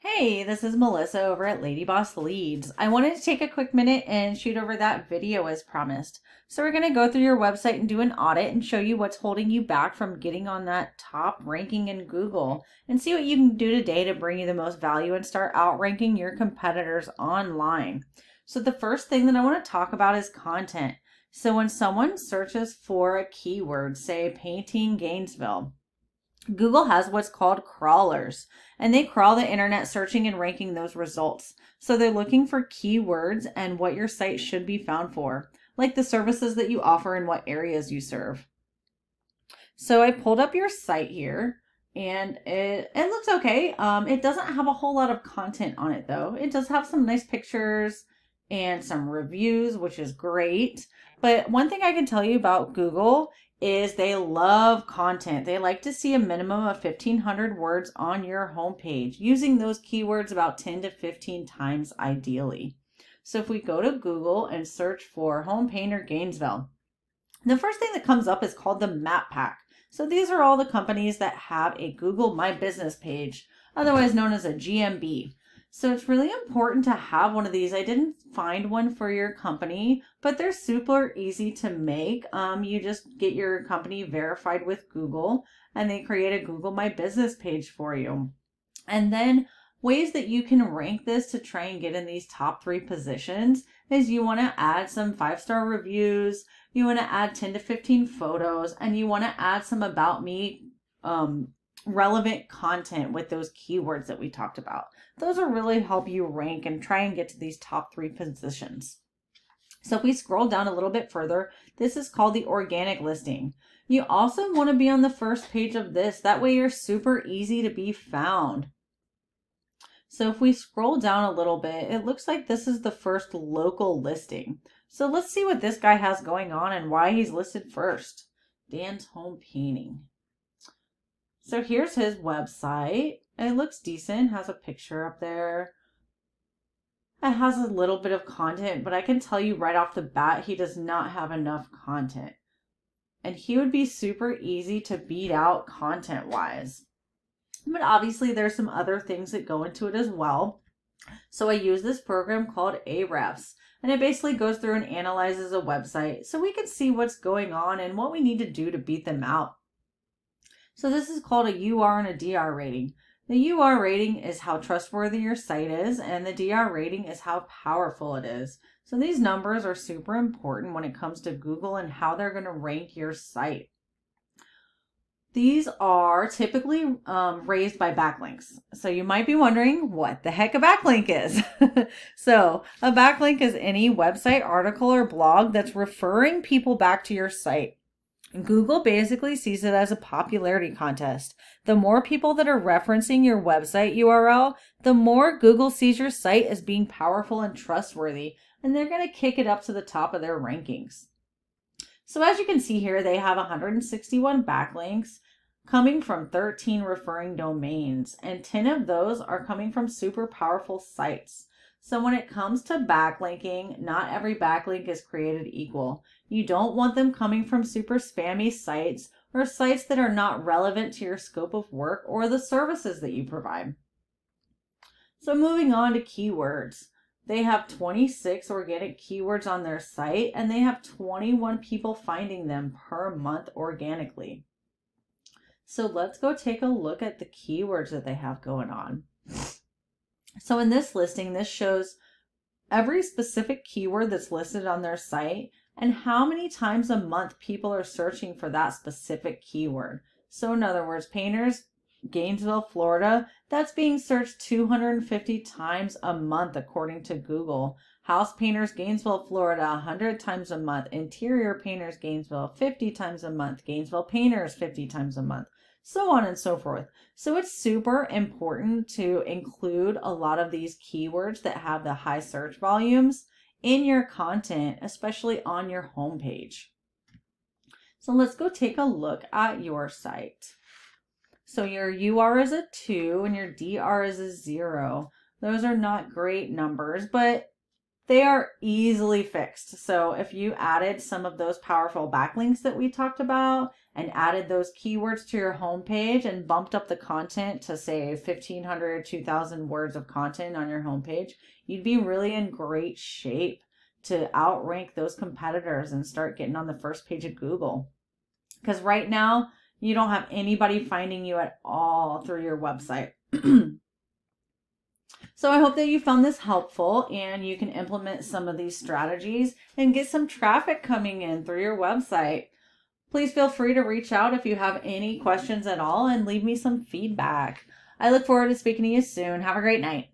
Hey, this is Melissa over at Lady Boss Leads. I wanted to take a quick minute and shoot over that video as promised. So we're going to go through your website and do an audit and show you what's holding you back from getting on that top ranking in Google and see what you can do today to bring you the most value and start outranking your competitors online. So the first thing that I want to talk about is content. So when someone searches for a keyword, say painting Gainesville, Google has what's called crawlers, and they crawl the internet searching and ranking those results. So they're looking for keywords and what your site should be found for, like the services that you offer and what areas you serve. So I pulled up your site here and it looks okay. It doesn't have a whole lot of content on it though. It does have some nice pictures and some reviews, which is great. But one thing I can tell you about Google is they love content. They like to see a minimum of 1,500 words on your homepage, using those keywords about 10 to 15 times ideally. So if we go to Google and search for Home Painter Gainesville, the first thing that comes up is called the Map Pack. So these are all the companies that have a Google My Business page, otherwise known as a GMB. So it's really important to have one of these. I didn't find one for your company, but they're super easy to make. You just get your company verified with Google and they create a Google My Business page for you. And then ways that you can rank this to try and get in these top 3 positions is you want to add some 5-star reviews, you want to add 10 to 15 photos, and you want to add some about me relevant content with those keywords that we talked about. Those will really help you rank and try and get to these top 3 positions. So if we scroll down a little bit further, this is called the organic listing. You also want to be on the first page of this. That way you're super easy to be found. So if we scroll down a little bit, it looks like this is the first local listing. So let's see what this guy has going on and why he's listed first. Dan's Home Painting. So here's his website. It looks decent, has a picture up there. It has a little bit of content, but I can tell you right off the bat, he does not have enough content. And he would be super easy to beat out content-wise. But obviously there's some other things that go into it as well. So I use this program called Ahrefs, and it basically goes through and analyzes a website so we can see what's going on and what we need to do to beat them out. So this is called a UR and a DR rating. The UR rating is how trustworthy your site is, and the DR rating is how powerful it is. So these numbers are super important when it comes to Google and how they're going to rank your site. These are typically raised by backlinks. So you might be wondering what the heck a backlink is. So a backlink is any website, article, or blog that's referring people back to your site. Google basically sees it as a popularity contest. The more people that are referencing your website URL, the more Google sees your site as being powerful and trustworthy, and they're going to kick it up to the top of their rankings. So as you can see here, they have 161 backlinks coming from 13 referring domains, and 10 of those are coming from super powerful sites. So when it comes to backlinking, not every backlink is created equal. You don't want them coming from super spammy sites or sites that are not relevant to your scope of work or the services that you provide. So moving on to keywords. They have 26 organic keywords on their site, and they have 21 people finding them per month organically. So let's go take a look at the keywords that they have going on. So in this listing, this shows every specific keyword that's listed on their site and how many times a month people are searching for that specific keyword. So in other words, painters, Gainesville, Florida, that's being searched 250 times a month according to Google. House painters, Gainesville, Florida, 100 times a month. Interior painters, Gainesville, 50 times a month. Gainesville painters, 50 times a month. So on and so forth. So it's super important to include a lot of these keywords that have the high search volumes in your content, especially on your homepage. So let's go take a look at your site. So your UR is a 2 and your DR is a 0. Those are not great numbers, but they are easily fixed. So if you added some of those powerful backlinks that we talked about and added those keywords to your homepage and bumped up the content to say 1,500, 2,000 words of content on your homepage, you'd be really in great shape to outrank those competitors and start getting on the first page of Google. Because right now, you don't have anybody finding you at all through your website. So I hope that you found this helpful and you can implement some of these strategies and get some traffic coming in through your website. Please feel free to reach out if you have any questions at all and leave me some feedback. I look forward to speaking to you soon. Have a great night.